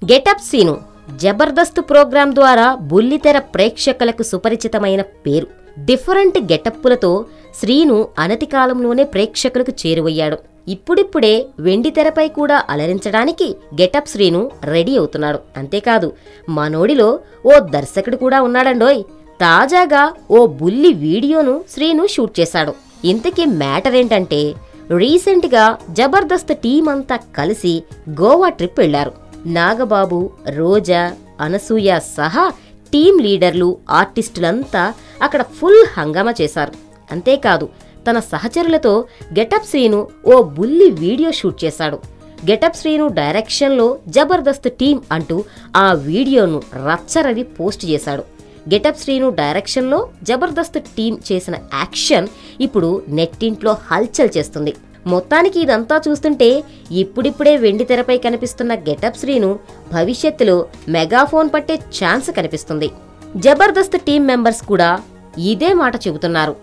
Getup scene Jabardasth programme ద్వారా బుల్లితెర ప్రేక్షకులకు సుపరిచితమైన పేరు. డిఫరెంట్ గెటప్పులతో శ్రీను అనతి కాలంలోనే ప్రేక్షకులకు చేరువయ్యాడు. ఇప్పుడిప్పుడే వెండితెరపై కూడా అలరించడానికి గెటప్ శ్రీను రెడీ అవుతున్నాడు. అంతేకాదు మనోడిలో ఓ దర్శకుడు కూడా ఉన్నాడండోయ్. తాజాగా ఓ బుల్లి వీడియోను శ్రీను షూట్ చేశాడు. ఇంతకీ మ్యాటర్ ఏంటంటే, రీసెంట్గా జబర్దస్త్ టీం అంతా కలిసి గోవా ట్రిప్ వెళ్లారు. నాగబాబు, రోజా, అనసూయ సహా టీం లీడర్లు, ఆర్టిస్టులంతా అక్కడ ఫుల్ హంగామా చేశారు. అంతేకాదు తన సహచరులతో గెటప్ శ్రీను ఓ బుల్లి వీడియో షూట్ చేశాడు. గెటప్ శ్రీను డైరెక్షన్లో జబర్దస్త్ టీం అంటూ ఆ వీడియోను రచ్చరవి పోస్ట్ చేశాడు. గెటప్ శ్రీను డైరెక్షన్లో జబర్దస్త్ టీం చేసిన యాక్షన్ ఇప్పుడు నెట్టింట్లో హల్చల్ చేస్తుంది. మొత్తానికి ఇదంతా చూస్తుంటే ఇప్పుడిప్పుడే వెండితెరపై కనిపిస్తున్న గెటప్ శ్రీను భవిష్యత్తులో మెగాఫోన్ పట్టే ఛాన్స్ కనిపిస్తుంది. జబర్దస్త్ టీం మెంబర్స్ కూడా ఇదే మాట చెబుతున్నారు.